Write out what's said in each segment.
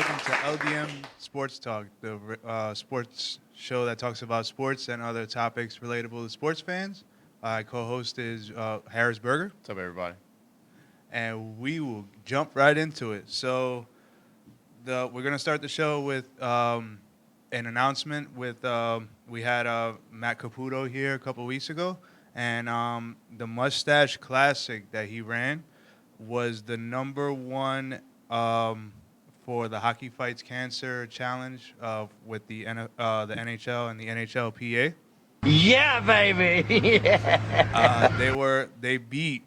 welcome to LDM Sports Talk, the sports show that talks about sports and other topics relatable to sports fans. My co-host is Harris Berger, What's up, everybody? and we will jump right into it. So, we're gonna start the show with an announcement. We had Matt Caputo here a couple weeks ago, and the Mustache Classic that he ran was the number one for the Hockey Fights Cancer Challenge with the NHL and the NHLPA. Yeah, baby. They beat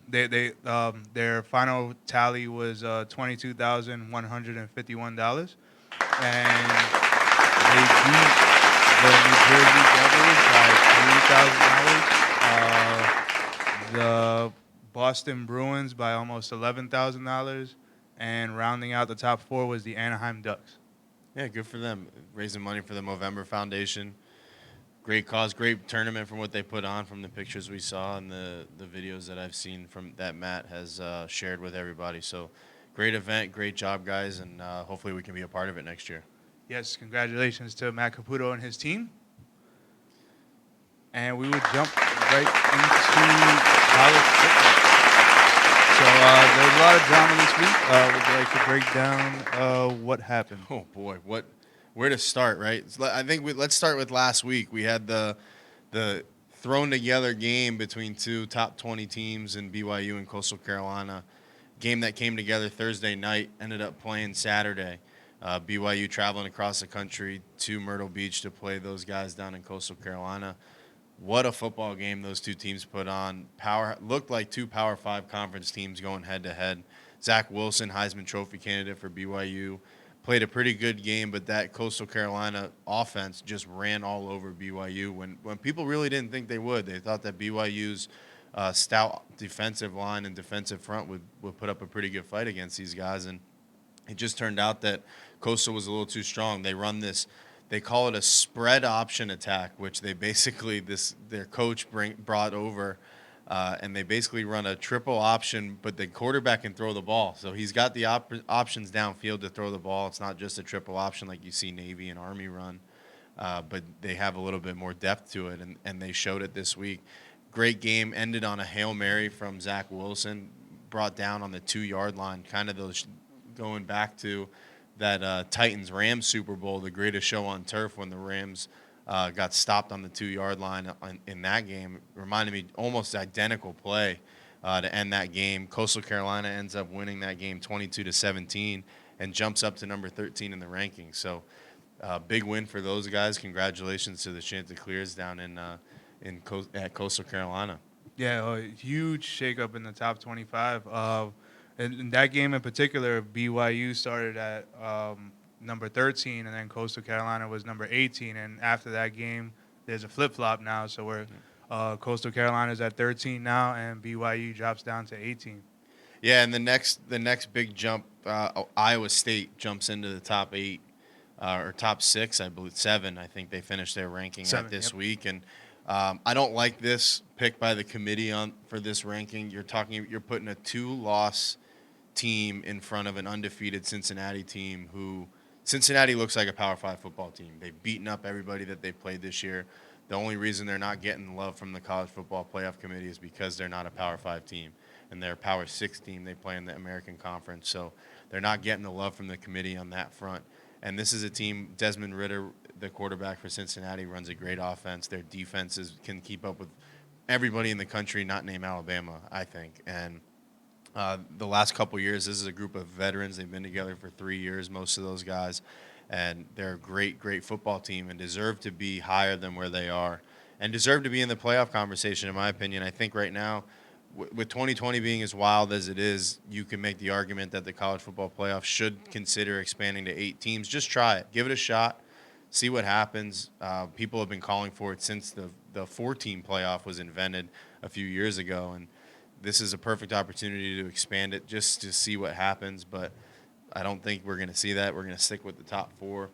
their final tally was $22,151, and they beat the New Jersey Devils by $3,000. The Boston Bruins by almost $11,000, and rounding out the top four was the Anaheim Ducks. Yeah, good for them. Raising money for the Movember Foundation. Great cause, great tournament from what they put on, from the pictures we saw and the videos that I've seen from that Matt has shared with everybody. So great event, great job, guys, and hopefully we can be a part of it next year. Yes, congratulations to Matt Caputo and his team. And we would jump right into college football. So there's a lot of drama this week. Would you like to break down what happened? Oh boy, where to start, right? I think let's start with last week. We had the thrown together game between two top 20 teams in BYU and Coastal Carolina. Game that came together Thursday night, ended up playing Saturday. BYU traveling across the country to Myrtle Beach to play those guys down in Coastal Carolina. What a football game those two teams put on. Looked like two Power 5 conference teams going head-to-head. Zach Wilson, Heisman Trophy candidate for BYU, played a pretty good game, but that Coastal Carolina offense just ran all over BYU when people really didn't think they would. They thought that BYU's stout defensive line and defensive front would put up a pretty good fight against these guys, and it just turned out that Coastal was a little too strong. They run this, they call it a spread option attack, which they basically their coach brought over, and they basically run a triple option, but the quarterback can throw the ball. So he's got the options downfield to throw the ball. It's not just a triple option like you see Navy and Army run, but they have a little bit more depth to it, and they showed it this week. Great game, ended on a Hail Mary from Zach Wilson, brought down on the 2-yard line, kind of those going back to that Titans-Rams Super Bowl, the greatest show on turf, when the Rams got stopped on the 2-yard line in that game. It reminded me almost identical play to end that game. Coastal Carolina ends up winning that game 22-17 and jumps up to number 13 in the rankings. So big win for those guys. Congratulations to the Chanticleers down at Coastal Carolina. Yeah, a huge shakeup in the top 25. In that game in particular, BYU started at number 13, and then Coastal Carolina was number 18. And after that game, there's a flip-flop now. So Coastal Carolina is at 13 now, and BYU drops down to 18. Yeah, and the next big jump, Iowa State jumps into the top 8 or top 6, I believe 7. I think they finished their ranking at this week, and I don't like this pick by the committee for this ranking. You're putting a 2-loss team in front of an undefeated Cincinnati team who Cincinnati looks like a Power 5 football team. They've beaten up everybody that they've played this year. The only reason they're not getting love from the College Football Playoff Committee is because they're not a Power 5 team, and they're a Power 6 team. They play in the American Conference, so they're not getting the love from the committee on that front. And this is a team, Desmond Ridder, the quarterback for Cincinnati, runs a great offense. Their defenses can keep up with everybody in the country, not named Alabama, I think. And the last couple years, this is a group of veterans. They've been together for 3 years, most of those guys, and they're a great, great football team and deserve to be higher than where they are and deserve to be in the playoff conversation, in my opinion. I think right now, with 2020 being as wild as it is, you can make the argument that the college football playoff should consider expanding to 8 teams. Just try it. Give it a shot. See what happens. People have been calling for it since the 4-team playoff was invented a few years ago, and this is a perfect opportunity to expand it just to see what happens, but I don't think we're going to see that. We're going to stick with the top 4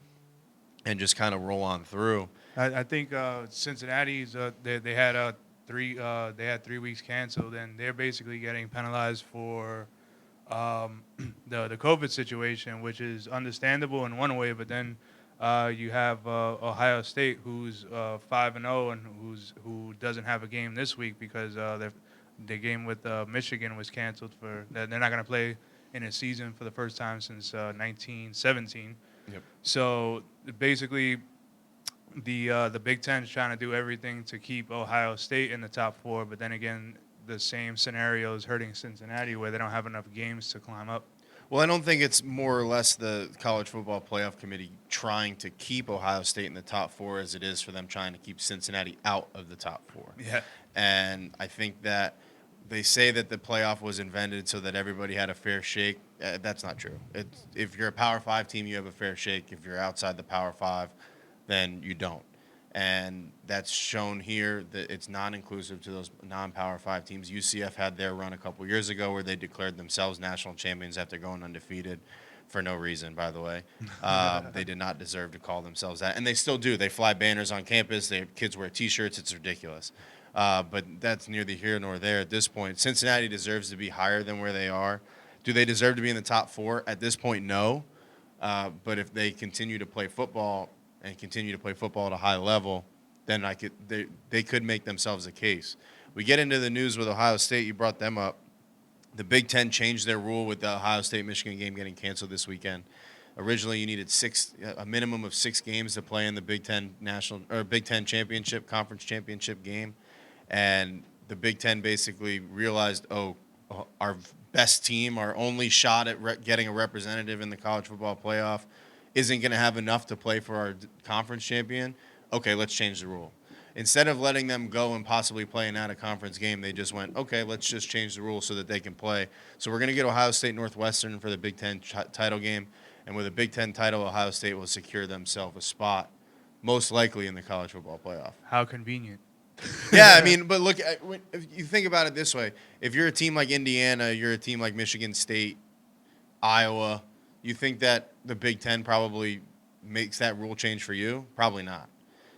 and just kind of roll on through. I think Cincinnati's they had 3 weeks canceled, and they're basically getting penalized for the COVID situation, which is understandable in one way, but then you have Ohio State, who's 5-0 and who doesn't have a game this week because their game with Michigan was canceled for. They're not going to play in a season for the first time since 1917. Yep. So basically, the Big Ten is trying to do everything to keep Ohio State in the top four, but then again, the same scenario is hurting Cincinnati, where they don't have enough games to climb up. Well, I don't think it's more or less the College Football Playoff Committee trying to keep Ohio State in the top four as it is for them trying to keep Cincinnati out of the top four. Yeah. And I think that they say that the playoff was invented so that everybody had a fair shake. That's not true. If you're a Power 5 team, you have a fair shake. If you're outside the Power 5, then you don't. And that's shown here that it's non-inclusive to those non-Power 5 teams. UCF had their run a couple years ago where they declared themselves national champions after going undefeated for no reason, by the way. They did not deserve to call themselves that. And they still do. They fly banners on campus. Kids wear T-shirts. It's ridiculous. But that's neither here nor there at this point. Cincinnati deserves to be higher than where they are. Do they deserve to be in the top four? At this point, no. But if they continue to play football and continue to play football at a high level, then they could make themselves a case. We get into the news with Ohio State. You brought them up. The Big Ten changed their rule with the Ohio State-Michigan game getting canceled this weekend. Originally, you needed a minimum of 6 games to play in the Big Ten Big Ten championship, conference championship game, and the Big Ten basically realized, our best team, our only shot at getting a representative in the college football playoff, isn't going to have enough to play for our conference champion. Okay, let's change the rule. Instead of letting them go and possibly play an out-of-conference game, they just went, okay, let's just change the rule so that they can play. So we're going to get Ohio State Northwestern for the Big Ten title game, and with a Big Ten title, Ohio State will secure themselves a spot, most likely in the college football playoff. How convenient. Yeah, I mean, but look, if you think about it this way. If you're a team like Indiana, you're a team like Michigan State, Iowa, you think that the Big Ten probably makes that rule change for you? Probably not,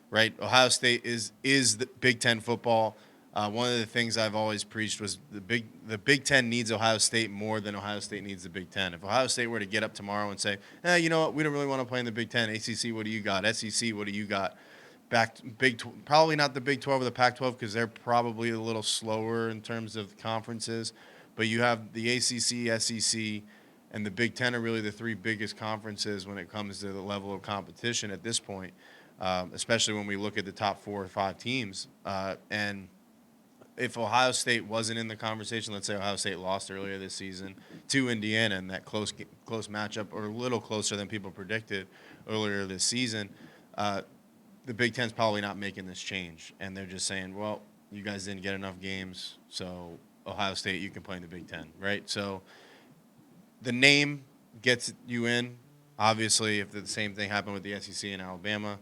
right? Ohio State is the Big Ten football. One of the things I've always preached was the Big Ten needs Ohio State more than Ohio State needs the Big Ten. If Ohio State were to get up tomorrow and say, you know what, we don't really want to play in the Big Ten. ACC, what do you got? SEC, what do you got? Probably not the Big 12 or the Pac-12 because they're probably a little slower in terms of conferences. But you have the ACC, SEC, and the Big Ten are really the 3 biggest conferences when it comes to the level of competition at this point, especially when we look at the top 4 or 5 teams. And if Ohio State wasn't in the conversation, let's say Ohio State lost earlier this season to Indiana in that close matchup, or a little closer than people predicted earlier this season, the Big Ten's probably not making this change. And they're just saying, well, you guys didn't get enough games, so Ohio State, you can play in the Big Ten, right? So the name gets you in. Obviously, if the same thing happened with the SEC in Alabama,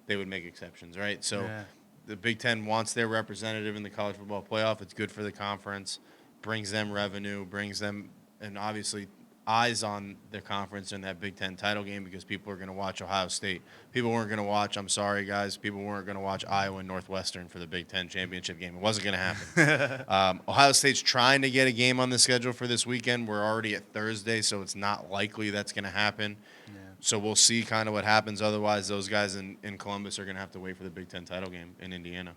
they would make exceptions, right? So Yeah. The Big Ten wants their representative in the college football playoff. It's good for the conference, brings them revenue, brings them, and obviously eyes on their conference in that Big Ten title game because people are going to watch Ohio State. People weren't going to watch, I'm sorry, guys, people weren't going to watch Iowa and Northwestern for the Big Ten championship game. It wasn't going to happen. Ohio State's trying to get a game on the schedule for this weekend. We're already at Thursday, so it's not likely that's going to happen. Yeah. So we'll see kind of what happens. Otherwise, those guys in Columbus are going to have to wait for the Big Ten title game in Indiana.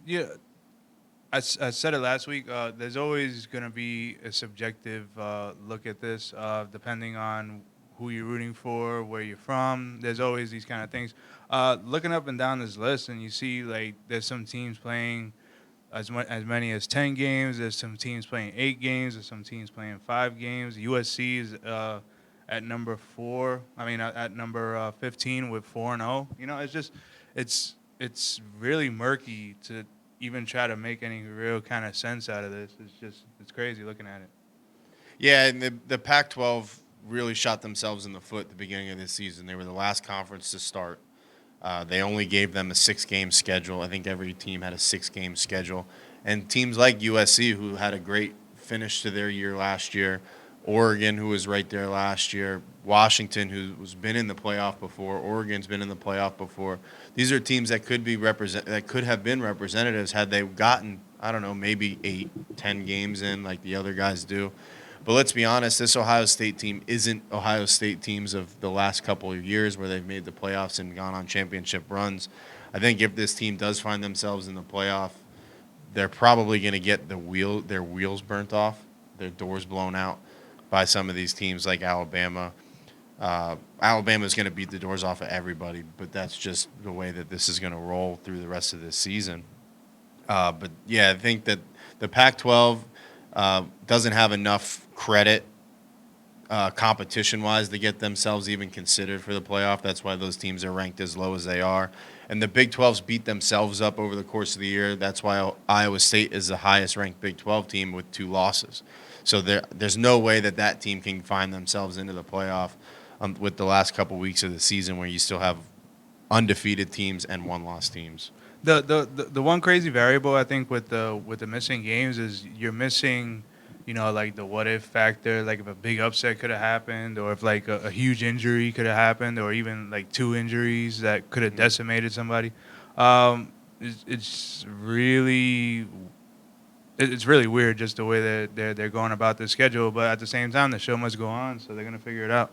Yeah, I said it last week. There's always going to be a subjective look at this, depending on who you're rooting for, where you're from. There's always these kind of things. Looking up and down this list, and you see like there's some teams playing as many as 10 games. There's some teams playing 8 games. There's some teams playing 5 games. USC is at number 4. I mean, at number 15 with 4-0. You know, it's really murky to even try to make any real kind of sense out of this. It's crazy looking at it. Yeah, and the Pac-12 really shot themselves in the foot at the beginning of this season. They were the last conference to start. They only gave them a 6-game schedule. I think every team had a 6-game schedule. And teams like USC, who had a great finish to their year last year, Oregon, who was right there last year, Washington, who's been in the playoff before, Oregon's been in the playoff before. These are teams that could have been representatives had they gotten, I don't know, maybe 8, 10 games in like the other guys do. But let's be honest, this Ohio State team isn't Ohio State teams of the last couple of years where they've made the playoffs and gone on championship runs. I think if this team does find themselves in the playoff, they're probably going to get their wheels burnt off, their doors blown out by some of these teams like Alabama. Alabama's going to beat the doors off of everybody, but that's just the way that this is going to roll through the rest of this season. But yeah, I think that the Pac-12 doesn't have enough credit competition-wise to get themselves even considered for the playoff. That's why those teams are ranked as low as they are. And the Big 12's beat themselves up over the course of the year. That's why Iowa State is the highest-ranked Big 12 team with 2 losses. So there's no way that team can find themselves into the playoff with the last couple weeks of the season where you still have undefeated teams and 1-loss teams. The one crazy variable I think with the missing games is you're missing, like the what if factor, like if a big upset could have happened, or if like a huge injury could have happened, or even like 2 injuries that could have decimated somebody. It's really weird just the way that they're going about the schedule, but at the same time the show must go on, so they're gonna figure it out.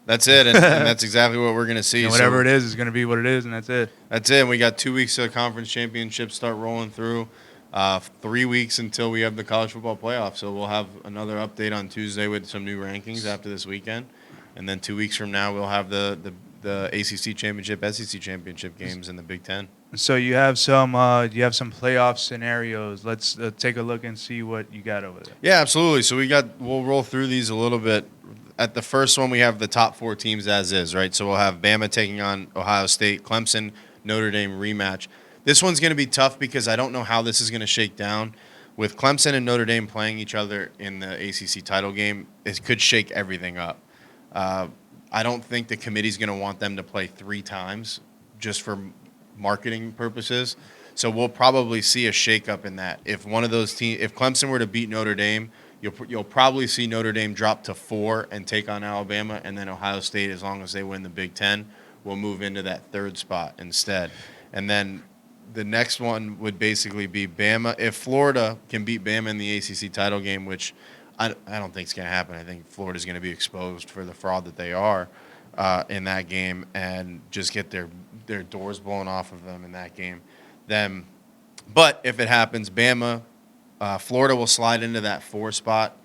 That's it, and that's exactly what we're going to see. Whatever it is going to be what it is, and that's it. That's it. And we got 2 weeks of the conference championships start rolling through. 3 weeks until we have the college football playoff. So we'll have another update on Tuesday with some new rankings after this weekend. And then 2 weeks from now, we'll have the ACC championship, SEC championship games in the Big Ten. So you have some playoff scenarios. Let's take a look and see what you got over there. Yeah, absolutely. So we'll roll through these a little bit. At the first one, we have the top 4 teams as is, right? So we'll have Bama taking on Ohio State, Clemson, Notre Dame rematch. This one's going to be tough because I don't know how this is going to shake down. With Clemson and Notre Dame playing each other in the ACC title game, it could shake everything up. I don't think the committee's going to want them to play 3 times just for marketing purposes. So we'll probably see a shakeup in that. If one of those teams, if Clemson were to beat Notre Dame, you'll probably see Notre Dame drop to 4 and take on Alabama, and then Ohio State, as long as they win the Big Ten, will move into that 3rd spot instead. And then the next one would basically be Bama. If Florida can beat Bama in the ACC title game, which I don't think is going to happen. I think Florida's going to be exposed for the fraud that they are in that game and just get their doors blown off of them in that game. But if it happens, Bama, Florida will slide into that 4 spot.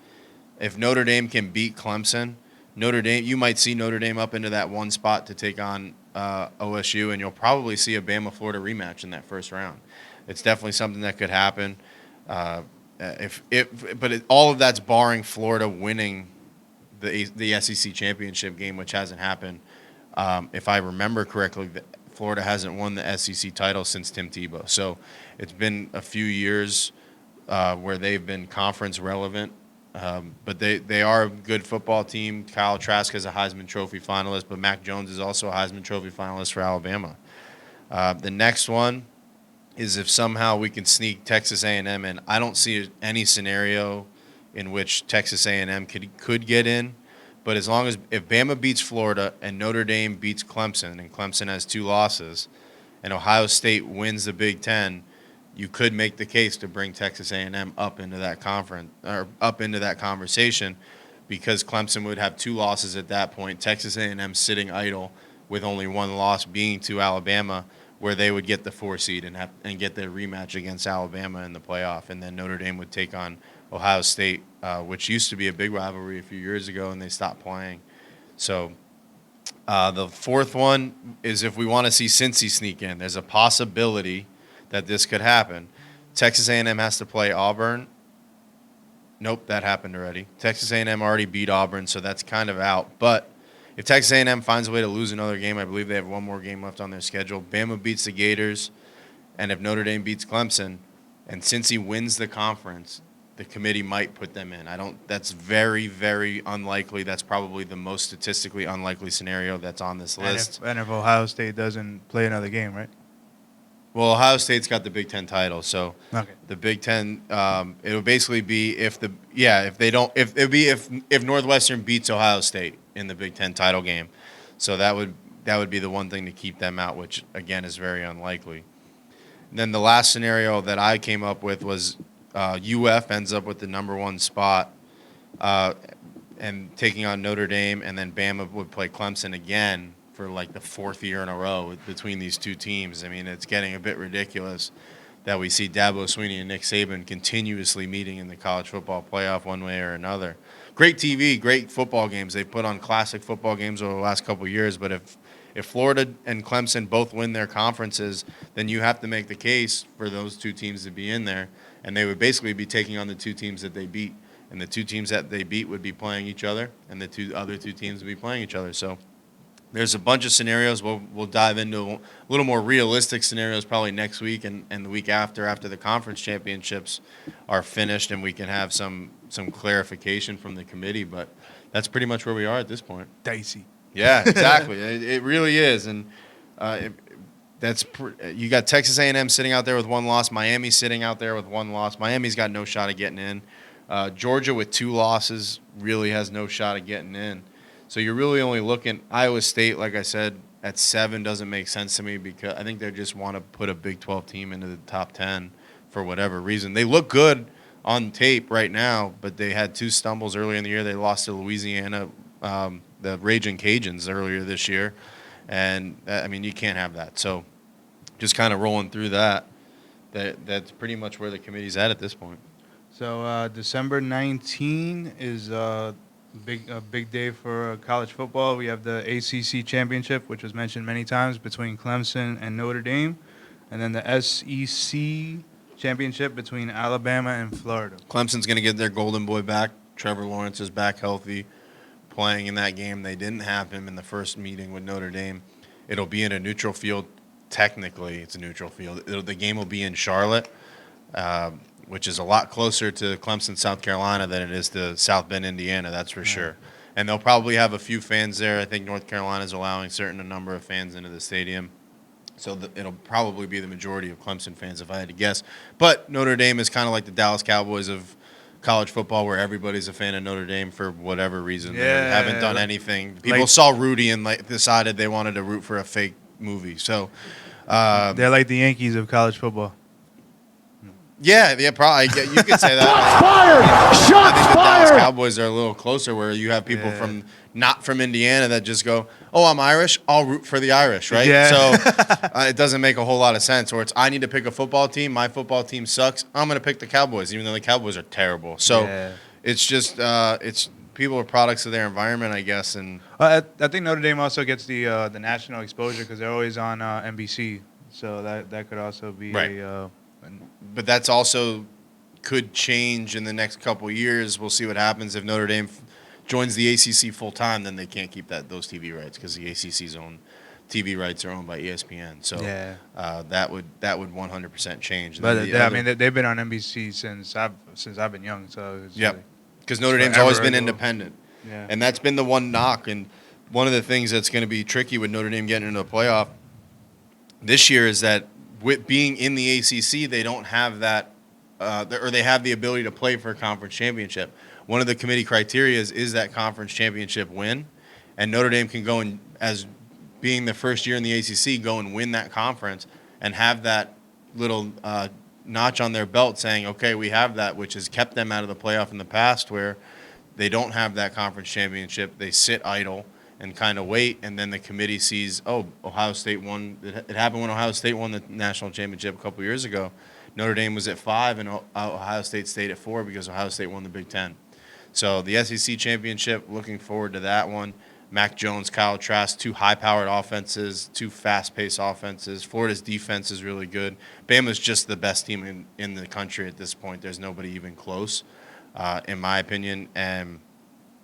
If Notre Dame can beat Clemson, you might see Notre Dame up into that 1 spot to take on OSU, and you'll probably see a Bama-Florida rematch in that first round. It's definitely something that could happen. All of that's barring Florida winning the SEC championship game, which hasn't happened. If I remember correctly, Florida hasn't won the SEC title since Tim Tebow. So it's been a few years where they've been conference relevant. But they are a good football team. Kyle Trask is a Heisman Trophy finalist, but Mac Jones is also a Heisman Trophy finalist for Alabama. The next one is if somehow we can sneak Texas A&M in. I don't see any scenario in which Texas A&M could get in, but if Bama beats Florida and Notre Dame beats Clemson, and Clemson has 2 losses, and Ohio State wins the Big Ten, you could make the case to bring Texas A&M up into that conversation, because Clemson would have 2 losses at that point. Texas A&M sitting idle with only 1 loss, being to Alabama, where they would get the 4 seed and get their rematch against Alabama in the playoff, and then Notre Dame would take on Ohio State, which used to be a big rivalry a few years ago, and they stopped playing. So the 4th one is if we want to see Cincy sneak in. There's a possibility that this could happen. Texas A&M has to play Auburn. Nope, that happened already. Texas A&M already beat Auburn, so that's kind of out. But if Texas A&M finds a way to lose another game, I believe they have 1 more game left on their schedule. Bama beats the Gators, and if Notre Dame beats Clemson, and Cincy wins the conference, the committee might put them in. That's very, very unlikely. That's probably the most statistically unlikely scenario that's on this list. And if Ohio State doesn't play another game, right? Well, Ohio State's got the Big Ten title, so okay. The Big Ten. It would basically be if Northwestern beats Ohio State in the Big Ten title game, so that would be the one thing to keep them out, which again is very unlikely. And then the last scenario that I came up with was UF ends up with the number 1 spot and taking on Notre Dame, and then Bama would play Clemson again for like the fourth year in a row between these two teams. I mean, it's getting a bit ridiculous that we see Dabo Swinney and Nick Saban continuously meeting in the college football playoff one way or another. Great TV, great football games. They've put on classic football games over the last couple of years, but if Florida and Clemson both win their conferences, then you have to make the case for those two teams to be in there, and they would basically be taking on the two teams that they beat. And the two teams that they beat would be playing each other, and the other two teams would be playing each other. So there's a bunch of scenarios. We'll dive into a little more realistic scenarios probably next week and the week after the conference championships are finished, and we can have some clarification from the committee. But that's pretty much where we are at this point. Dicey. Yeah, exactly. It really is, and you got Texas A&M sitting out there with one loss. Miami sitting out there with one loss. Miami's got no shot of getting in. Georgia with 2 losses really has no shot of getting in. So you're really only looking – Iowa State, like I said, at 7 doesn't make sense to me because I think they just want to put a Big 12 team into the top 10 for whatever reason. They look good on tape right now, but they had 2 stumbles earlier in the year. They lost to Louisiana, the Raging Cajuns earlier this year. And, I mean, you can't have that. So just kind of rolling through that. That's pretty much where the committee's at this point. So December 19 is a big day for college football. We have the ACC championship, which was mentioned many times, between Clemson and Notre Dame, and then the SEC championship between Alabama and Florida. Clemson's going to get their golden boy back. Trevor Lawrence is back healthy, playing in that game. They didn't have him in the first meeting with Notre Dame. It'll be in a neutral field. Technically, it's a neutral field. The game will be in Charlotte, which is a lot closer to Clemson, South Carolina than it is to South Bend, Indiana, that's for sure. And they'll probably have a few fans there. I think North Carolina is allowing a number of fans into the stadium. So it'll probably be the majority of Clemson fans, if I had to guess. But Notre Dame is kind of like the Dallas Cowboys of college football, where everybody's a fan of Notre Dame for whatever reason. Yeah. They haven't done anything. People saw Rudy and decided they wanted to root for a fake movie. So they're like the Yankees of college football. Yeah, probably. You could say that. Shots fired! I think Shots the Dallas fired! Cowboys are a little closer, where you have people not from Indiana that just go, "Oh, I'm Irish. I'll root for the Irish," right? Yeah. So it doesn't make a whole lot of sense. Or it's I need to pick a football team. My football team sucks. I'm going to pick the Cowboys, even though the Cowboys are terrible. So it's just it's people are products of their environment, I guess. And I think Notre Dame also gets the national exposure because they're always on NBC. So that could also be right. But that's also could change in the next couple of years. We'll see what happens if Notre Dame joins the ACC full time. Then they can't keep those TV rights because the ACC's own TV rights are owned by ESPN. So that would 100% change. But I mean they've been on NBC since I've been young. So because Notre Dame's always been independent. Yeah, and that's been the one knock. And one of the things that's going to be tricky with Notre Dame getting into the playoff this year is that, with being in the ACC, they don't have that, or they have the ability to play for a conference championship. One of the committee criteria is that conference championship win, and Notre Dame can go and, as being the first year in the ACC, go and win that conference and have that little notch on their belt saying, okay, we have that, which has kept them out of the playoff in the past, where they don't have that conference championship. They sit idle and kind of wait, and then the committee sees, oh, Ohio State won. It happened when Ohio State won the national championship a couple years ago. Notre Dame was at 5, and Ohio State stayed at 4 because Ohio State won the Big Ten. So the SEC championship, looking forward to that one. Mac Jones, Kyle Trask, 2 high-powered offenses, 2 fast-paced offenses. Florida's defense is really good. Bama's just the best team in the country at this point. There's nobody even close, in my opinion. And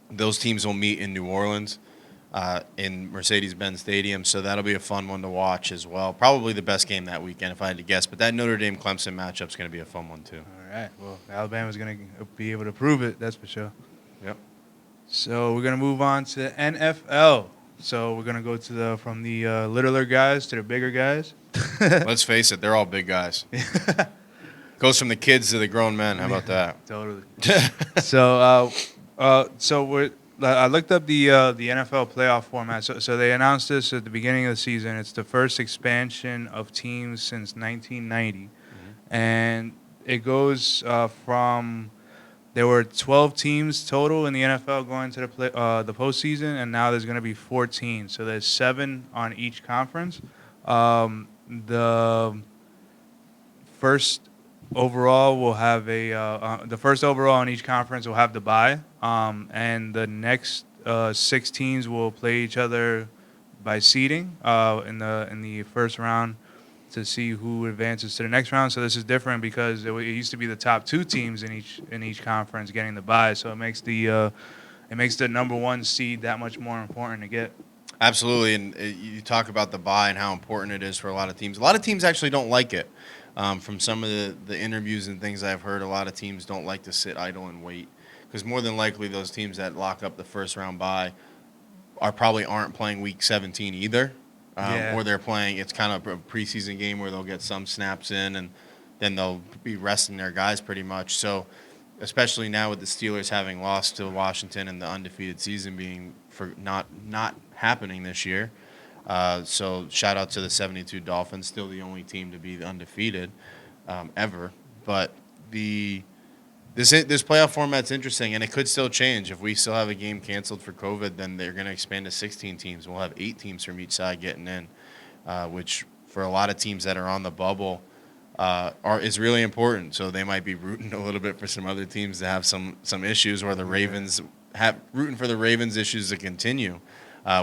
those teams will meet in New Orleans. In Mercedes-Benz Stadium, so that'll be a fun one to watch as well. Probably the best game that weekend, if I had to guess. But that Notre Dame-Clemson matchup's going to be a fun one, too. All right. Well, Alabama's going to be able to prove it, that's for sure. Yep. So we're going to move on to NFL. So we're going to go from the littler guys to the bigger guys. Let's face it, they're all big guys. Goes from the kids to the grown men. How about that? Totally. So I looked up the NFL playoff format. So they announced this at the beginning of the season. It's the first expansion of teams since 1990, and it goes from there were 12 teams total in the NFL going to the postseason, and now there's going to be 14. So there's 7 on each conference. The first overall will have the first overall in each conference will have the bye, and the next 6 teams will play each other by seeding in the first round to see who advances to the next round. So this is different because it used to be the top 2 teams in each conference getting the bye. So it makes the number 1 seed that much more important to get. Absolutely, and you talk about the bye and how important it is for a lot of teams. A lot of teams actually don't like it. From some of the interviews and things I've heard, a lot of teams don't like to sit idle and wait because more than likely those teams that lock up the first round bye probably aren't playing week 17 either. Or they're playing, it's kind of a preseason game where they'll get some snaps in and then they'll be resting their guys pretty much. So, especially now with the Steelers having lost to Washington and the undefeated season being for not happening this year. So, shout out to the 72 Dolphins, still the only team to be undefeated ever. But this playoff format's interesting, and it could still change. If we still have a game canceled for COVID, then they're going to expand to 16 teams. We'll have 8 teams from each side getting in, which for a lot of teams that are on the bubble is really important. So they might be rooting a little bit for some other teams to have some issues, or the Ravens rooting for the Ravens issues to continue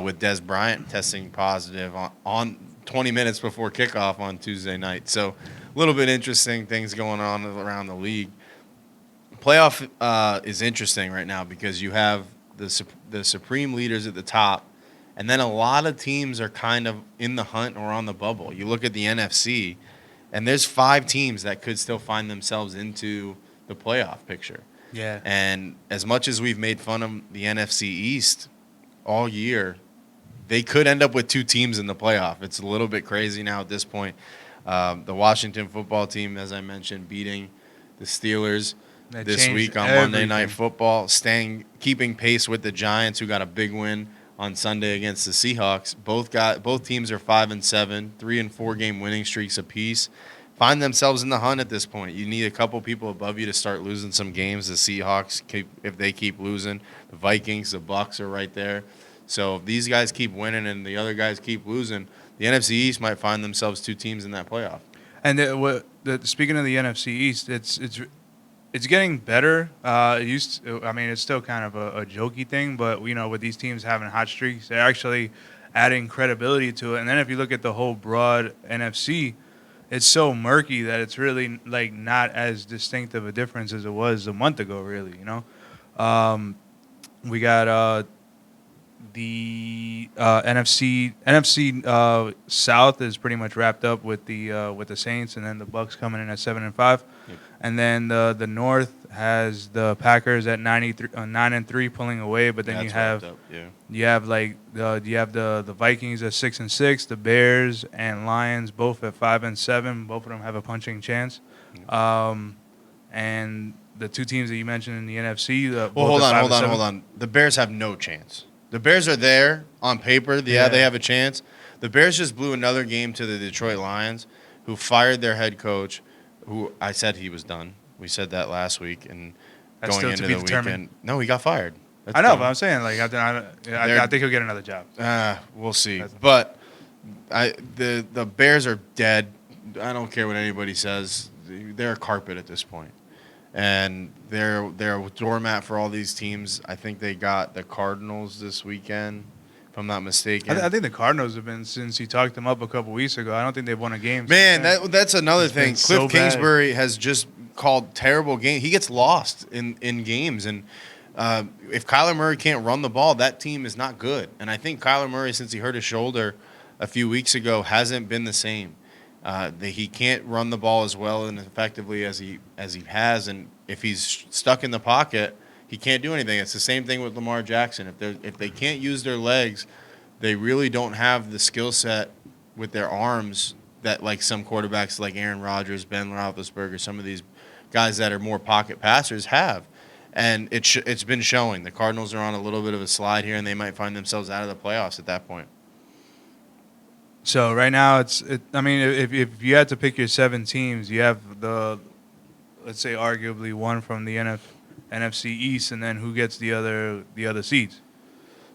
with Des Bryant testing positive on 20 minutes before kickoff on Tuesday night. So a little bit interesting things going on around the league. Playoff is interesting right now because you have the supreme leaders at the top, and then a lot of teams are kind of in the hunt or on the bubble. You look at the NFC, and there's 5 teams that could still find themselves into the playoff picture. Yeah. And as much as we've made fun of the NFC East all year, they could end up with 2 teams in the playoff. It's a little bit crazy now at this point. The Washington football team, as I mentioned, beating the Steelers this week on Monday Night Football, keeping pace with the Giants, who got a big win on Sunday against the Seahawks. Both teams are 5-7, 3 and 4 game winning streaks apiece. Find themselves in the hunt at this point. You need a couple people above you to start losing some games. The Seahawks, if they keep losing, the Vikings, the Bucks are right there. So if these guys keep winning and the other guys keep losing, the NFC East might find themselves 2 teams in that playoff. And speaking of the NFC East, it's getting better. It's still kind of a jokey thing, but with these teams having hot streaks, they're actually adding credibility to it. And then if you look at the whole broad NFC, it's so murky that it's really like not as distinct of a difference as it was a month ago. Really, we got the NFC South is pretty much wrapped up with the Saints, and then the Bucks coming in at 7-5, and then the North has the Packers at 9-3 pulling away, but then you have the Vikings at 6-6, the Bears and Lions both at 5-7. Both of them have a punching chance, and the 2 teams that you mentioned in the NFC. Hold on. The Bears have no chance. The Bears are there on paper. They have a chance. The Bears just blew another game to the Detroit Lions, who fired their head coach, who I said he was done. We said that last week, and That's going into the weekend. No, he got fired. I know, but I'm saying I think he'll get another job. We'll see. But the Bears are dead. I don't care what anybody says. They're a carpet at this point. And they're a doormat for all these teams. I think they got the Cardinals this weekend, if I'm not mistaken. I think the Cardinals have been, since he talked them up a couple weeks ago, I don't think they've won a game. Man, that's another thing. Cliff Kingsbury has just called terrible games. He gets lost in games. And if Kyler Murray can't run the ball, that team is not good. And I think Kyler Murray, since he hurt his shoulder a few weeks ago, hasn't been the same. He can't run the ball as well and effectively as he has, and if he's stuck in the pocket, he can't do anything. It's the same thing with Lamar Jackson. If they can't use their legs, they really don't have the skill set with their arms that like some quarterbacks like Aaron Rodgers, Ben Roethlisberger, some of these guys that are more pocket passers have. And it's been showing. The Cardinals are on a little bit of a slide here, and they might find themselves out of the playoffs at that point. So right now, if you had to pick your 7 teams, you have let's say arguably one from the NFC East, and then who gets the other seeds.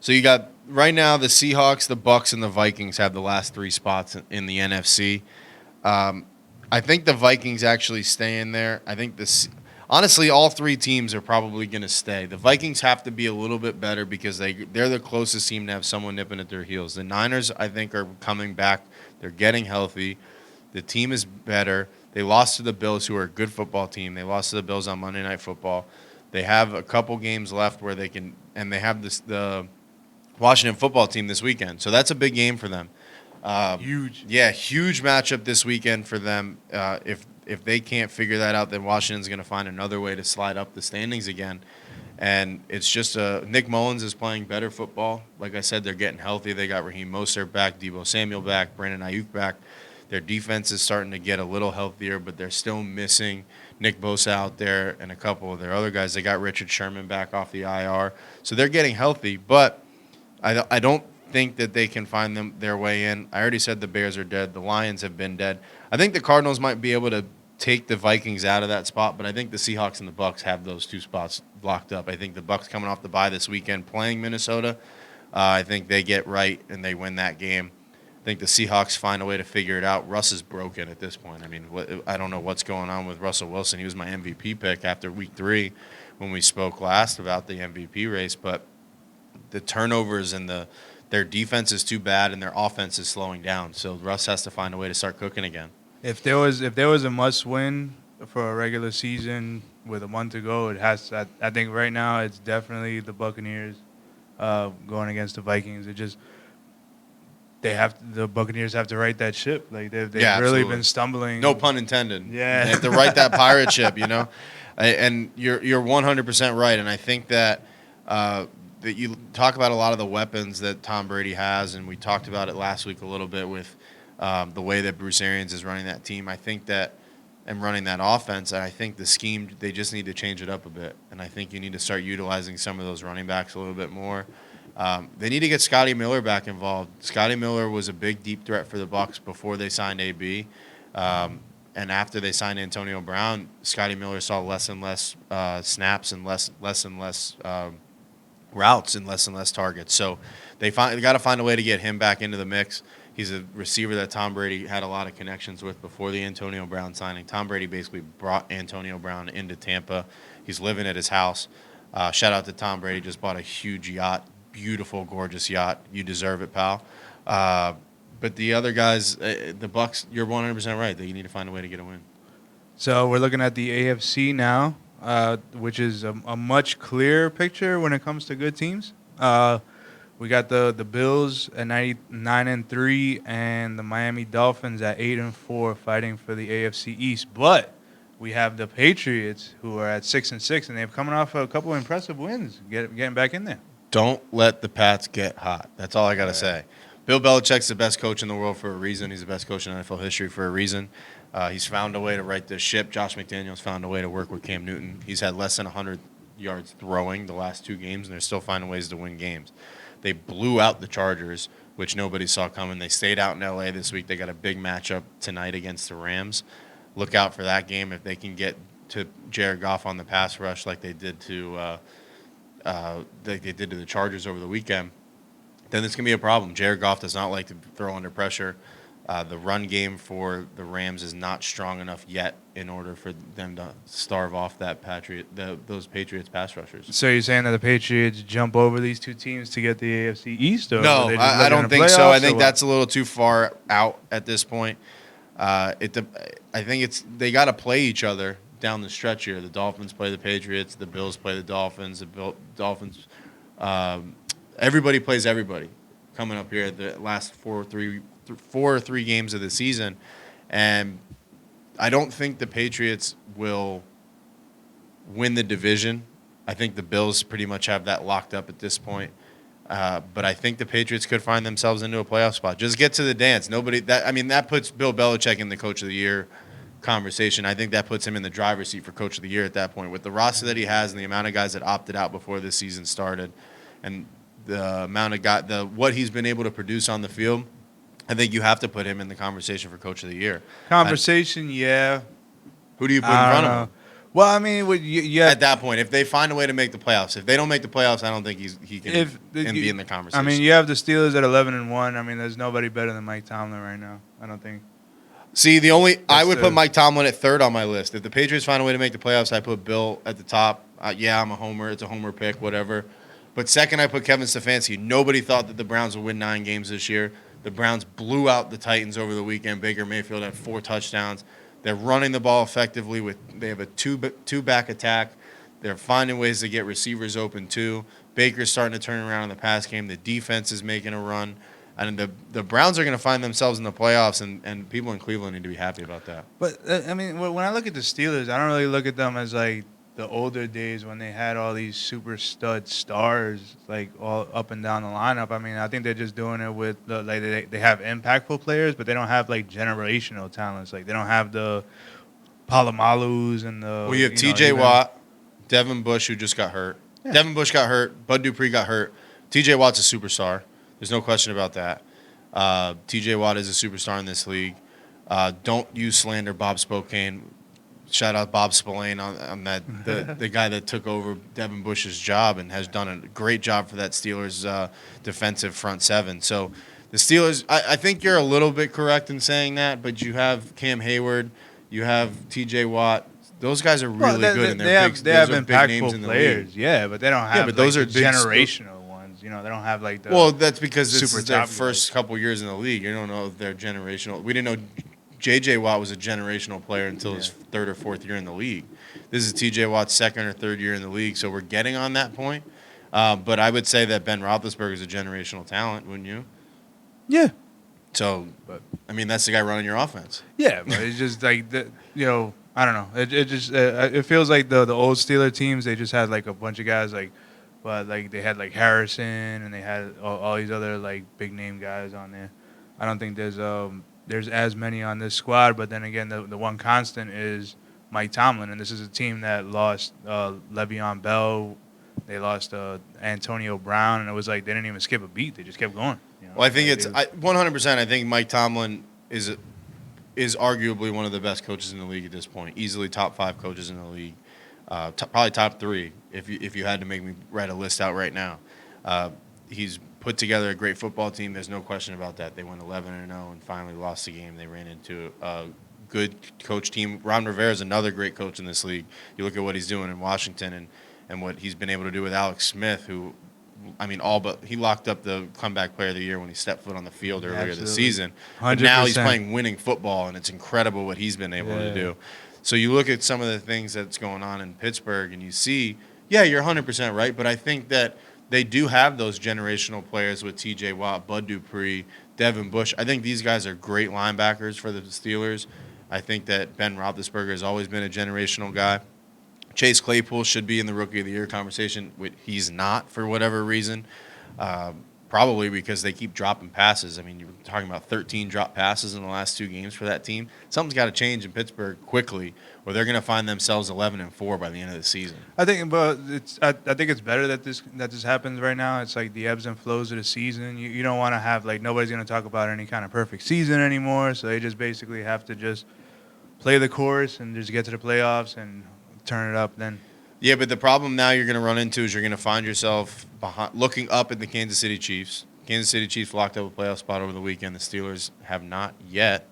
So you got right now the Seahawks, the Bucks, and the Vikings have the last 3 spots in the NFC. I think the Vikings actually stay in there. I think honestly, all 3 teams are probably going to stay. The Vikings have to be a little bit better because they're the closest team to have someone nipping at their heels. The Niners, I think, are coming back. They're getting healthy. The team is better. They lost to the Bills, who are a good football team. They lost to the Bills on Monday Night Football. They have a couple games left where they can, and they have the Washington football team this weekend. So that's a big game for them. Huge. Yeah, huge matchup this weekend for them. If they can't figure that out, then Washington's going to find another way to slide up the standings again. And it's just Nick Mullins is playing better football. Like I said, they're getting healthy. They got Raheem Mostert back, Deebo Samuel back, Brandon Ayuk back. Their defense is starting to get a little healthier, but they're still missing Nick Bosa out there and a couple of their other guys. They got Richard Sherman back off the IR. So they're getting healthy, but I don't think that they can find their way in. I already said the Bears are dead. The Lions have been dead. I think the Cardinals might be able to take the Vikings out of that spot, but I think the Seahawks and the Bucks have those 2 spots locked up. I think the Bucks coming off the bye this weekend playing Minnesota, I think they get right and they win that game. I think the Seahawks find a way to figure it out. Russ is broken at this point. I mean, I don't know what's going on with Russell Wilson. He was my MVP pick after week 3 when we spoke last about the MVP race, but the turnovers and their defense is too bad and their offense is slowing down. So Russ has to find a way to start cooking again. If there was a must win for a regular season with a month to go, it has. I think right now it's definitely the Buccaneers going against the Vikings. The Buccaneers have to right that ship. Like they've really been stumbling. No pun intended. Yeah. They have to right that pirate ship, you know. And you're 100% right. And I think that that you talk about a lot of the weapons that Tom Brady has, and we talked about it last week a little bit with the way that Bruce Arians is running that team. I think that and running that offense, and I think the scheme, they just need to change it up a bit. And I think you need to start utilizing some of those running backs a little bit more. They need to get Scotty Miller back involved. Scotty Miller was a big, deep threat for the Bucs before they signed AB. And after they signed Antonio Brown, Scotty Miller saw less and less snaps and less and less routes and less targets. So they got to find a way to get him back into the mix. He's a receiver that Tom Brady had a lot of connections with before the Antonio Brown signing. Tom Brady basically brought Antonio Brown into Tampa. He's living at his house. Shout out to Tom Brady. Just bought a huge yacht. Beautiful, gorgeous yacht. You deserve it, pal. But the other guys, the Bucs, you're 100% right that you need to find a way to get a win. So we're looking at the AFC now, which is a much clearer picture when it comes to good teams. We got the Bills at 9-3 and the Miami Dolphins at 8-4 fighting for the AFC East. But we have the Patriots who are at 6-6 and they've coming off a couple of impressive wins, getting back in there. Don't let the Pats get hot. That's all I got to say. Bill Belichick's the best coach in the world for a reason. He's the best coach in NFL history for a reason. He's found a way to right this ship. Josh McDaniels found a way to work with Cam Newton. He's had less than 100 yards throwing the last 2 games, and they're still finding ways to win games. They blew out the Chargers, which nobody saw coming. They stayed out in L.A. this week. They got a big matchup tonight against the Rams. Look out for that game if they can get to Jared Goff on the pass rush like they did to the Chargers over the weekend, then it's going to be a problem. Jared Goff does not like to throw under pressure. The run game for the Rams is not strong enough yet in order for them to starve off those Patriots pass rushers. So you're saying that the Patriots jump over these 2 teams to get the AFC East? Or No, I don't think so. I think that's a little too far out at this point. I think they got to play each other down the stretch here. The Dolphins play the Patriots. The Bills play the Dolphins. The Dolphins. Everybody plays everybody coming up here at the last 4 or 3 games of the season, and I don't think the Patriots will win the division. I think the Bills pretty much have that locked up at this point. But I think the Patriots could find themselves into a playoff spot. Just get to the dance. That puts Bill Belichick in the Coach of the Year conversation. I think that puts him in the driver's seat for Coach of the Year at that point. With the roster that he has and the amount of guys that opted out before this season started, and the amount of what he's been able to produce on the field, I think you have to put him in the conversation for Coach of the Year. Conversation, yeah. Who do you put in front of him? Well, I mean, you have, At that point, if they find a way to make the playoffs, if they don't make the playoffs, I don't think he can be in the I conversation. mean, you have the Steelers at 11-1. I mean, there's nobody better than Mike Tomlin right now. I don't think. See, I That's would the- put Mike Tomlin at third on my list. If the Patriots find a way to make the playoffs, I put Bill at the top. Yeah, I'm a homer. It's a homer pick, whatever. But second, I put Kevin Stefanski. Nobody thought that the Browns would win 9 games this year. The Browns blew out the Titans over the weekend. Baker Mayfield had 4 touchdowns. They're running the ball effectively. They have a two-back attack. They're finding ways to get receivers open too. Baker's starting to turn around in the pass game. The defense is making a run. And the Browns are going to find themselves in the playoffs, and people in Cleveland need to be happy about that. But I mean, when I look at the Steelers, I don't really look at them as like the older days when they had all these super stud stars like all up and down the lineup. I mean, I think they're just doing it with they have impactful players, but they don't have like generational talents. Like they don't have the Palomalus and the. Well, you have T.J. Watt, Devin Bush, who just got hurt. Yeah. Devin Bush got hurt. Bud Dupree got hurt. T.J. Watt's a superstar. There's no question about that. T.J. Watt is a superstar in this league. Don't use slander Bob Spokane. Shout out Bob Spillane on that the guy that took over Devin Bush's job and has done a great job for that Steelers defensive front seven. So the Steelers, I think you're a little bit correct in saying that, but you have Cam Hayward, you have T.J. Watt. Those guys are really good, and they have big names impactful in the players. league. Yeah, but they don't have but those like, are the big generational ones. You know, they don't have like the. Well, that's because this super is their top first couple years in the league. You don't know if they're generational. We didn't know J.J. Watt was a generational player until his 3rd or 4th year in the league. This is T.J. Watt's 2nd or 3rd year in the league, so we're getting on that point. But I would say that Ben Roethlisberger is a generational talent, wouldn't you? Yeah. So, I mean, that's the guy running your offense. Yeah, but it's just like I don't know. It just it feels like the old Steeler teams. They just had like a bunch of guys like they had like Harrison and they had all these other like big name guys on there. I don't think there's as many on this squad. But then again, the one constant is Mike Tomlin, and this is a team that lost Le'Veon Bell. They lost Antonio Brown, and it was like they didn't even skip a beat. They just kept going. You know? Well, I think 100%. I think Mike Tomlin is arguably one of the best coaches in the league at this point. Easily top 5 coaches in the league, probably top 3 if you had to make me write a list out right now. He's put together a great football team. There's no question about that. They went 11-0 and finally lost the game. They ran into a good coach team. Ron Rivera is another great coach in this league. You look at what he's doing in Washington and what he's been able to do with Alex Smith, who, I mean, he locked up the comeback player of the year when he stepped foot on the field earlier this season. But now he's playing winning football, and it's incredible what he's been able to do. So you look at some of the things that's going on in Pittsburgh, and you see, yeah, you're 100% right, but I think that they do have those generational players with T.J. Watt, Bud Dupree, Devin Bush. I think these guys are great linebackers for the Steelers. I think that Ben Roethlisberger has always been a generational guy. Chase Claypool should be in the Rookie of the Year conversation. He's not for whatever reason, probably because they keep dropping passes. I mean, you're talking about 13 drop passes in the last 2 games for that team. Something's got to change in Pittsburgh quickly, or they're going to find themselves 11-4 by the end of the season. I think, but I think it's better that this happens right now. It's like the ebbs and flows of the season. You don't want to have like nobody's going to talk about any kind of perfect season anymore. So they just basically have to just play the course and just get to the playoffs and turn it up then. Yeah, but the problem now you're going to run into is you're going to find yourself looking up at the Kansas City Chiefs. Kansas City Chiefs locked up a playoff spot over the weekend. The Steelers have not yet,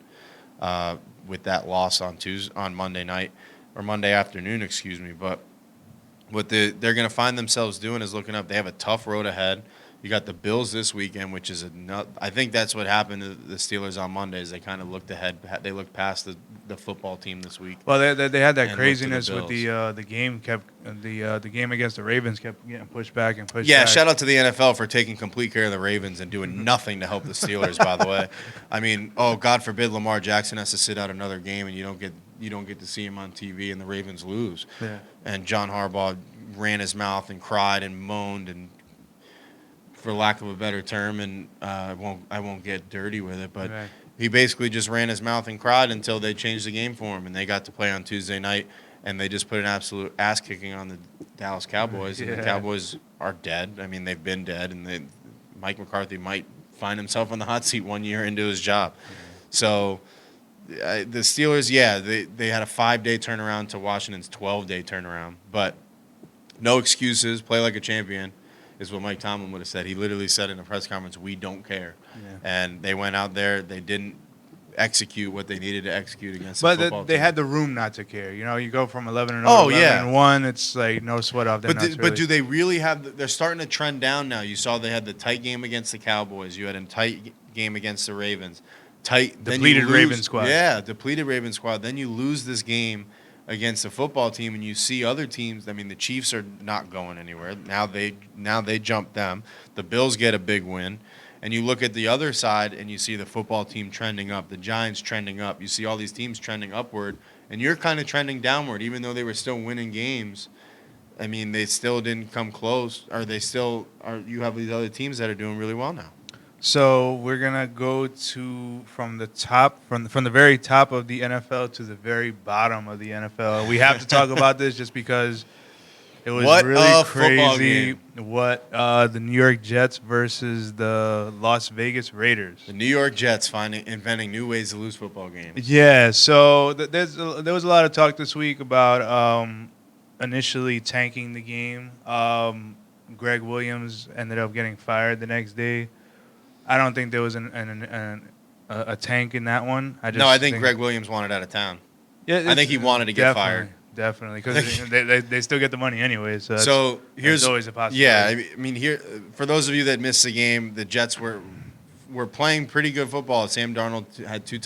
with that loss on Monday night or Monday afternoon, excuse me. But what they're going to find themselves doing is looking up. They have a tough road ahead. You got the Bills this weekend, which is I think that's what happened to the Steelers on Monday is they kind of looked ahead. They looked past the football team this week. Well, they had that and craziness with Bills. the game the game against the Ravens kept getting pushed back and pushed Yeah, back. shout out to the NFL for taking complete care of the Ravens and doing nothing to help the Steelers. By the way, I mean, God forbid Lamar Jackson has to sit out another game and you don't get to see him on TV and the Ravens lose. Yeah. And John Harbaugh ran his mouth and cried and moaned and, for lack of a better term, and I won't get dirty with it, but Right. he basically just ran his mouth and cried until they changed the game for him, and they got to play on Tuesday night, and they just put an absolute ass kicking on the Dallas Cowboys, and the Yeah. Cowboys are dead. I mean, they've been dead, and Mike McCarthy might find himself on the hot seat 1 year into his job. So the Steelers, yeah, they had a 5-day turnaround to Washington's 12-day turnaround, but no excuses. Play like a champion is what Mike Tomlin would have said. He literally said in a press conference, "We don't care," and they went out there. They didn't execute what they needed to execute against the football they team. had the room not to care. You know, you go from 11-0 Oh, to yeah. 11-1. It's like no sweat off their nuts, But really. do they really have? They're starting to trend down now. You saw they had the tight game against the Cowboys. You had a tight game against the Ravens. Depleted Ravens squad. Yeah, depleted Ravens squad. Then you lose this game against the football team, and you see other teams. I mean, the Chiefs are not going anywhere. Now they jump them. The Bills get a big win. And you look at the other side, and you see the football team trending up, the Giants trending up. You see all these teams trending upward, and you're kind of trending downward, even though they were still winning games. I mean, they still didn't come close, or they still are. You have these other teams that are doing really well now. So we're gonna go from the very top of the NFL to the very bottom of the NFL. We have to talk about this just because it was really crazy. What the New York Jets versus the Las Vegas Raiders. The New York Jets inventing new ways to lose football games. Yeah. So there was a lot of talk this week about initially tanking the game. Greg Williams ended up getting fired the next day. I don't think there was a tank in that one. I think Greg Williams wanted out of town. Yeah, I think he wanted to get fired. Definitely, because they still get the money anyway. So here's always a possibility. Yeah, I mean, here for those of you that missed the game, the Jets were playing pretty good football. Sam Darnold had 3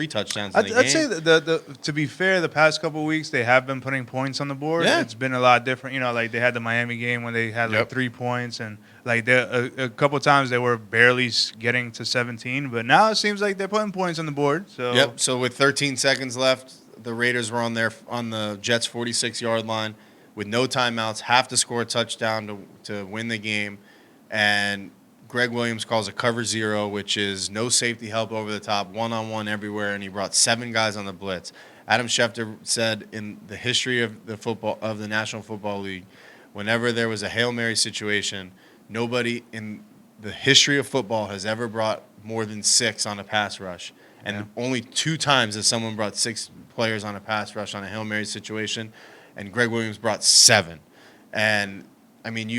touchdowns in the game. I'd say that to be fair, the past couple of weeks they have been putting points on the board. Yeah. It's been a lot different. You know, like they had the Miami game when they had like 3 points, and like a couple of times they were barely getting to 17. But now it seems like they're putting points on the board. So Yep. So with 13 seconds left, the Raiders were on the Jets' 46-yard line with no timeouts, have to score a touchdown to win the game, and Greg Williams calls a cover 0, which is no safety help over the top, one-on-one everywhere, and he brought 7 guys on the blitz. Adam Schefter said in the history of the National Football League, whenever there was a Hail Mary situation, nobody in the history of football has ever brought more than 6 on a pass rush. And only 2 times has someone brought 6 players on a pass rush on a Hail Mary situation, and Greg Williams brought 7. And, I mean,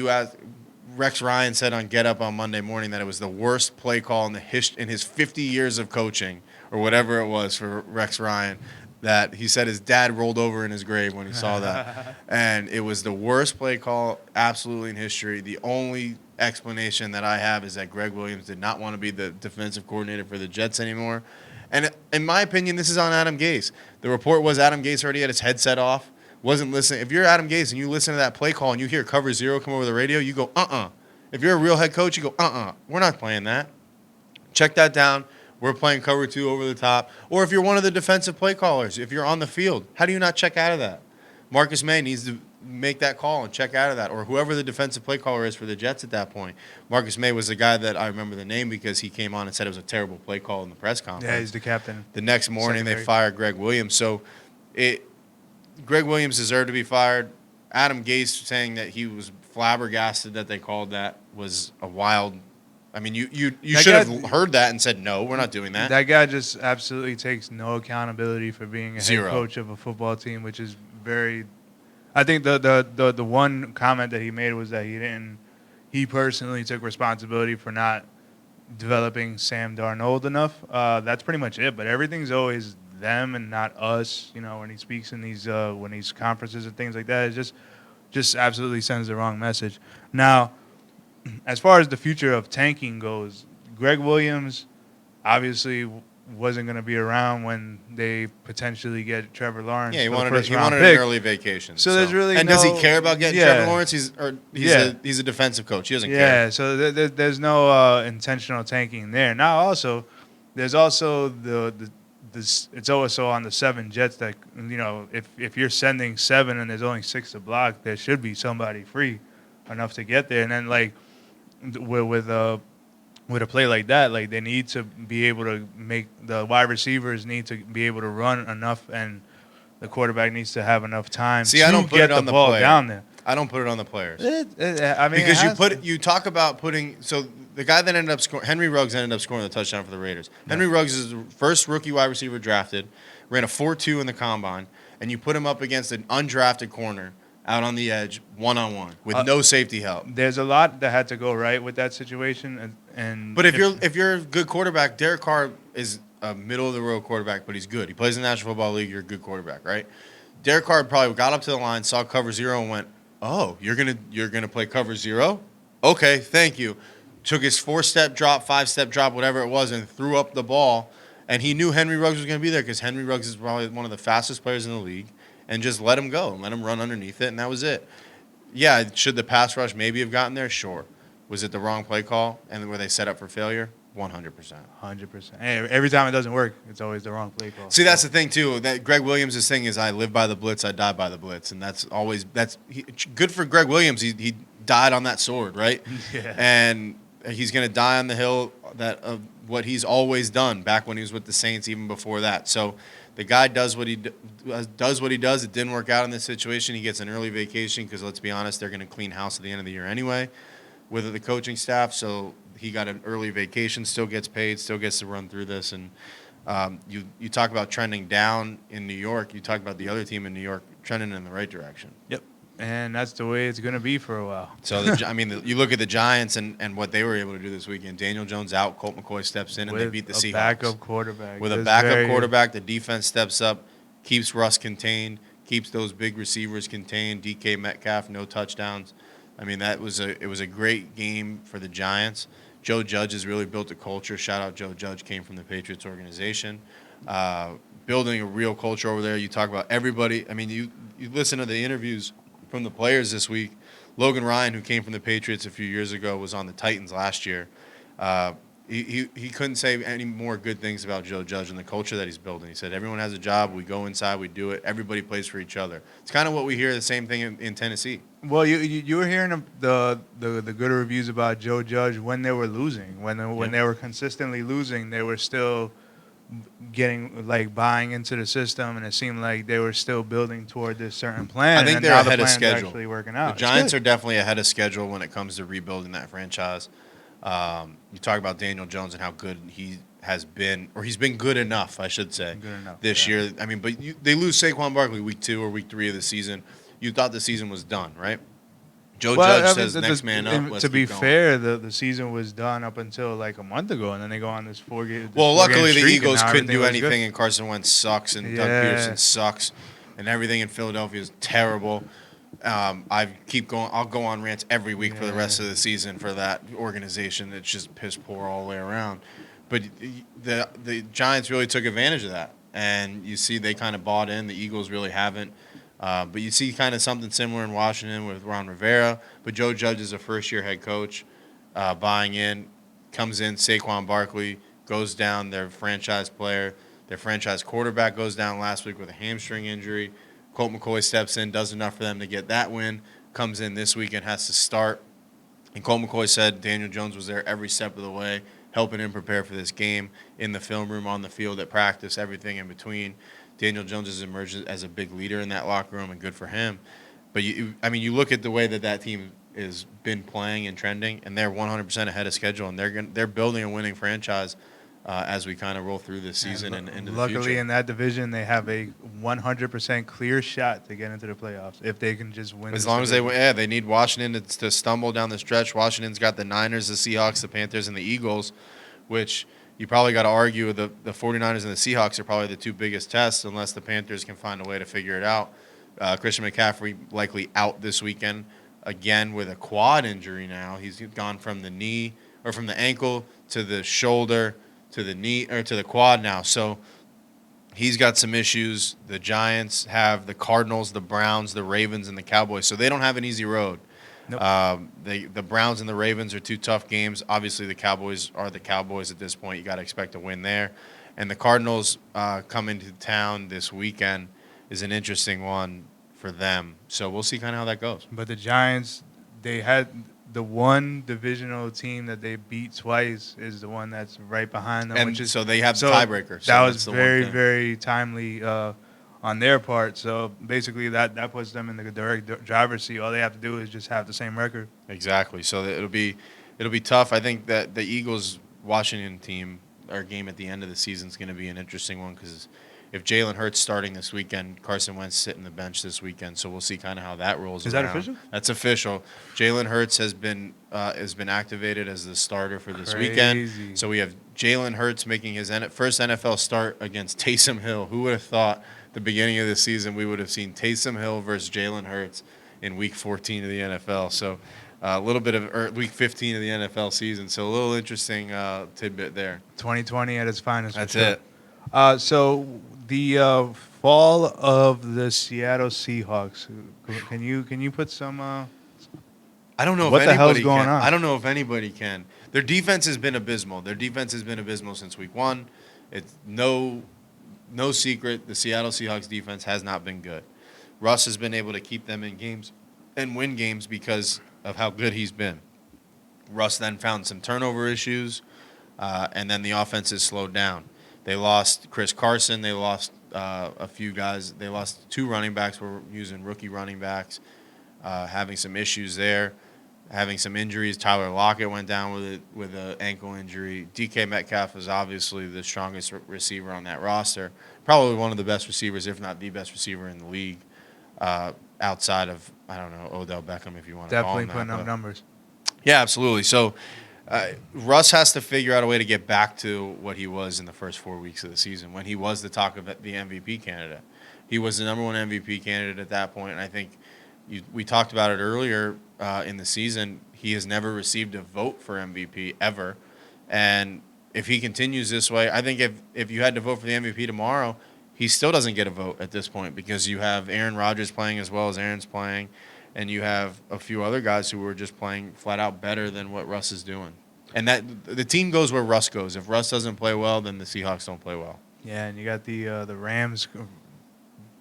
Rex Ryan said on Get Up on Monday morning that it was the worst play call in his 50 years of coaching, or whatever it was for Rex Ryan, that he said his dad rolled over in his grave when he saw that. And it was the worst play call absolutely in history. The only explanation that I have is that Greg Williams did not want to be the defensive coordinator for the Jets anymore. And in my opinion, this is on Adam Gase. The report was Adam Gase already had his headset off, wasn't listening. If you're Adam Gase and you listen to that play call and you hear cover 0 come over the radio, you go, If you're a real head coach, you go, we're not playing that. Check that down. We're playing cover 2 over the top. Or if you're one of the defensive play callers, if you're on the field, how do you not check out of that? Marcus May needs to make that call and check out of that, or whoever the defensive play caller is for the Jets at that point. Marcus May was the guy that I remember the name because he came on and said it was a terrible play call in the press conference. Yeah, he's the captain. The next morning they fired Greg Williams. So Greg Williams deserved to be fired. Adam Gase saying that he was flabbergasted that they called that was a wild. I mean, you should have heard that and said, no, we're not doing that. That guy just absolutely takes no accountability for being a Zero. head coach of a football team, which is very. I think the one comment that he made was that he personally took responsibility for not developing Sam Darnold enough. That's pretty much it. But everything's always them and not us. You know, when he speaks in these conferences and things like that, it just absolutely sends the wrong message. Now, as far as the future of tanking goes, Greg Williams obviously wasn't going to be around when they potentially get Trevor Lawrence. Yeah, he wanted pick. an early vacation. So there's really does he care about getting Trevor Lawrence? He's a defensive coach. He doesn't care. Yeah, so there's no intentional tanking there. Now also, there's also it's also on the 7 Jets that, you know, if you're sending 7 and there's only 6 to block, there should be somebody free enough to get there. And then like with a play like that, like they need to be able to make the wide receivers need to be able to run enough, and the quarterback needs to have enough time I don't put get it on the the ball player. down there. I don't put it on the players. I mean, Because you talk about putting, so the guy that ended up scoring, Henry Ruggs ended up scoring the touchdown for the Raiders. Henry Ruggs is the first rookie wide receiver drafted, ran a 4.2 in the combine, and you put him up against an undrafted corner out on the edge, one-on-one, with no safety help. There's a lot that had to go right with that situation, and But if you're a good quarterback, Derek Carr is a middle-of-the-road quarterback, but he's good. He plays in the National Football League. You're a good quarterback, right? Derek Carr probably got up to the line, saw cover zero, and went, "Oh, you're gonna play cover zero? Okay, thank you." Took his 4-step drop, 5-step drop, whatever it was, and threw up the ball. And he knew Henry Ruggs was going to be there because Henry Ruggs is probably one of the fastest players in the league, and just let him go and let him run underneath it, and that was it. Yeah, should the pass rush maybe have gotten there? Sure. Was it the wrong play call and were they set up for failure? 100%. 100%. Every time it doesn't work, it's always the wrong play call. See, that's the thing too. That Greg Williams' thing is, I live by the blitz, I die by the blitz, and that's good for Greg Williams. He died on that sword, right? Yeah. And he's going to die on the hill that of what he's always done back when he was with the Saints, even before that. So the guy does what he does. It didn't work out in this situation. He gets an early vacation because, let's be honest, they're going to clean house at the end of the year anyway with the coaching staff. So he got an early vacation, still gets paid, still gets to run through this. And you talk about trending down in New York. You talk about the other team in New York trending in the right direction. Yep. And that's the way it's going to be for a while. So, you look at the Giants and what they were able to do this weekend. Daniel Jones out, Colt McCoy steps in, and they beat the Seahawks. Backup quarterback. With a backup quarterback, the defense steps up, keeps Russ contained, keeps those big receivers contained. DK Metcalf, no touchdowns. I mean, it was a great game for the Giants. Joe Judge has really built a culture. Shout out Joe Judge, came from the Patriots organization. Building a real culture over there. You talk about everybody. I mean, you listen to the interviews from the players this week. Logan Ryan, who came from the Patriots a few years ago, was on the Titans last year. He couldn't say any more good things about Joe Judge and the culture that he's building. He said, everyone has a job. We go inside. We do it. Everybody plays for each other. It's kind of what we hear, the same thing in Tennessee. Well, you were hearing the good reviews about Joe Judge when they were losing. When they were consistently losing, they were still getting, like, buying into the system, and it seemed like they were still building toward this certain plan. I think and they're now ahead the of plan's schedule. actually working out. The Giants are definitely ahead of schedule when it comes to rebuilding that franchise. You talk about Daniel Jones and how good he has been, or he's been good enough, I should say, this year. I mean, but they lose Saquon Barkley week 2 or week 3 of the season. You thought the season was done, right? Joe Judge says next man up. Let's to be keep going. fair, the season was done up until like a month ago, and then they go on this 4-game. Well, luckily the streak, Eagles and couldn't do was anything, good. and Carson Wentz sucks, and Doug Peterson sucks, and everything in Philadelphia is terrible. I'll go on rants every week for the rest of the season for that organization. It's just piss poor all the way around. But the Giants really took advantage of that, and you see they kind of bought in. The Eagles really haven't. But you see kind of something similar in Washington with Ron Rivera. But Joe Judge is a first-year head coach, buying in, comes in. Saquon Barkley goes down, their franchise player. Their franchise quarterback goes down last week with a hamstring injury. Colt McCoy steps in, does enough for them to get that win, comes in this week and has to start. And Colt McCoy said Daniel Jones was there every step of the way, helping him prepare for this game in the film room, on the field, at practice, everything in between. Daniel Jones has emerged as a big leader in that locker room, and good for him. But you look at the way that team has been playing and trending, and they're 100% ahead of schedule, and they're building a winning franchise as we kind of roll through this season and into the future. Luckily, in that division, they have a 100% clear shot to get into the playoffs if they can just win. As long as they need Washington to stumble down the stretch. Washington's got the Niners, the Seahawks, the Panthers, and the Eagles, which you probably got to argue the 49ers and the Seahawks are probably the two biggest tests unless the Panthers can find a way to figure it out. Christian McCaffrey likely out this weekend again with a quad injury now. He's gone from the knee or from the ankle to the shoulder to the knee or to the quad now. So he's got some issues. The Giants have the Cardinals, the Browns, the Ravens, and the Cowboys. So they don't have an easy road. Nope. The Browns and the Ravens are two tough games. Obviously, the Cowboys are the Cowboys at this point. You got to expect a win there. And the Cardinals come into town this weekend is an interesting one for them. So we'll see kind of how that goes. But the Giants, they had the one divisional team that they beat twice is the one that's right behind them. And so they have the tiebreaker. So that was very, very timely on their part. So basically that puts them in the direct driver's seat. All they have to do is just have the same record. Exactly. So it'll be it'll be tough. I think that the Eagles Washington team, our game at the end of the season, is going to be an interesting one because if Jalen Hurts starting this weekend, Carson Wentz sitting the bench this weekend, so we'll see kind of how that rolls. Is around. that official? That's official. Jalen Hurts has been activated as the starter for this weekend. So we have Jalen Hurts making his first NFL start against Taysom Hill. Who would have thought the beginning of the season we would have seen Taysom Hill versus Jalen Hurts in Week 14 of the NFL? So a little bit of Week 15 of the NFL season. So a little interesting tidbit there. 2020 at its finest. That's for sure. it. So the fall of the Seattle Seahawks. Can you put some? I don't know what if the anybody hell's going can. on? I don't know if anybody can. Their defense has been abysmal. Since Week 1. It's no secret. The Seattle Seahawks defense has not been good. Russ has been able to keep them in games and win games because of how good he's been. Russ then found some turnover issues, and then the offense has slowed down. They lost Chris Carson. They lost a few guys. They lost 2 running backs. We're using rookie running backs, having some issues there, having some injuries. Tyler Lockett went down with an ankle injury. DK Metcalf is obviously the strongest receiver on that roster, probably one of the best receivers, if not the best receiver in the league, outside of, I don't know, Odell Beckham, if you want to call him that. Definitely putting up numbers. Yeah, absolutely. So Russ has to figure out a way to get back to what he was in the first 4 weeks of the season when he was the talk of the MVP candidate. He was the number 1 MVP candidate at that point, and I think we talked about it earlier in the season. He has never received a vote for MVP ever, and if he continues this way, I think if you had to vote for the MVP tomorrow, he still doesn't get a vote at this point because you have Aaron Rodgers playing as well as Aaron's playing, and you have a few other guys who are just playing flat out better than what Russ is doing. And that the team goes where Russ goes. If Russ doesn't play well, then the Seahawks don't play well. Yeah, and you got the Rams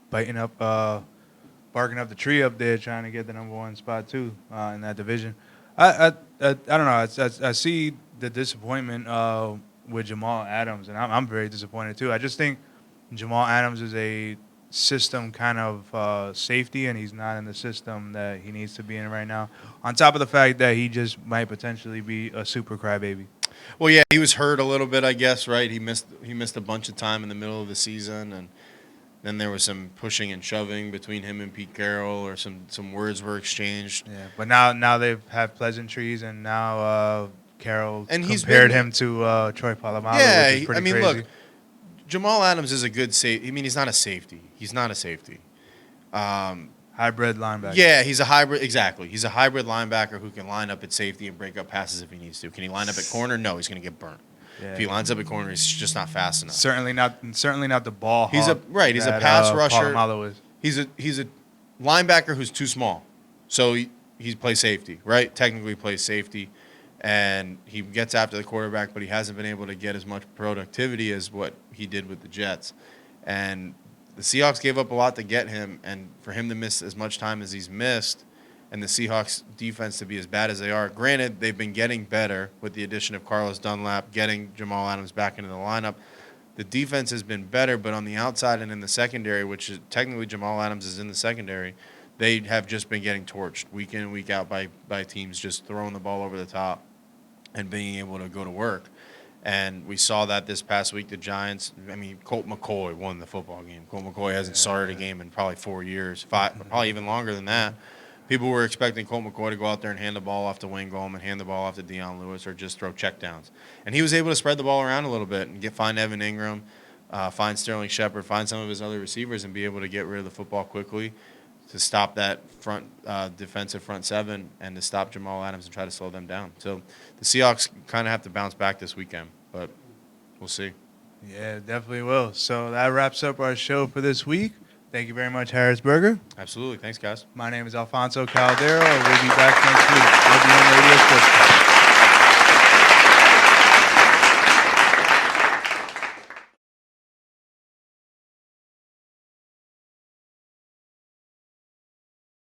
barking up the tree up there, trying to get the number 1 spot too in that division. I don't know. I see the disappointment with Jamal Adams, and I'm very disappointed too. I just think Jamal Adams is a system kind of safety, and he's not in the system that he needs to be in right now. On top of the fact that he just might potentially be a super crybaby. Well, yeah, he was hurt a little bit, I guess, right? He missed a bunch of time in the middle of the season, and then there was some pushing and shoving between him and Pete Carroll, or some words were exchanged. Yeah, but now they've had pleasantries, and now Carroll and compared him to Troy Polamalu. Yeah, which is pretty crazy. look, Jamal Adams is a good safety. I mean, he's not a safety. Hybrid linebacker. Yeah, he's a hybrid. Exactly. He's a hybrid linebacker who can line up at safety and break up passes if he needs to. Can he line up at corner? No, he's going to get burnt. Yeah. If he lines up at corner, he's just not fast enough. Certainly not the ball. He's a pass rusher. Polamalu is. He's a linebacker who's too small, so he plays safety, right? Technically plays safety, and he gets after the quarterback, but he hasn't been able to get as much productivity as what he did with the Jets. And the Seahawks gave up a lot to get him, and for him to miss as much time as he's missed, and the Seahawks defense to be as bad as they are. Granted, they've been getting better with the addition of Carlos Dunlap, getting Jamal Adams back into the lineup. The defense has been better, but on the outside and in the secondary, which is technically Jamal Adams is in the secondary, they have just been getting torched week in and week out by teams just throwing the ball over the top and being able to go to work. And we saw that this past week. The Giants, I mean, Colt McCoy won the football game. Colt McCoy hasn't started a game in probably 4 years, probably even longer than that. People were expecting Colt McCoy to go out there and hand the ball off to Wayne Gallman, hand the ball off to Deion Lewis, or just throw checkdowns. And he was able to spread the ball around a little bit and find Evan Ingram, find Sterling Shepard, find some of his other receivers, and be able to get rid of the football quickly to stop that defensive front seven and to stop Jamal Adams and try to slow them down. So the Seahawks kind of have to bounce back this weekend, but we'll see. Yeah, definitely will. So that wraps up our show for this week. Thank you very much, Harrisburger. Absolutely. Thanks, guys. My name is Alfonso Caldero, and we'll be back next week. LDM Radio Sports.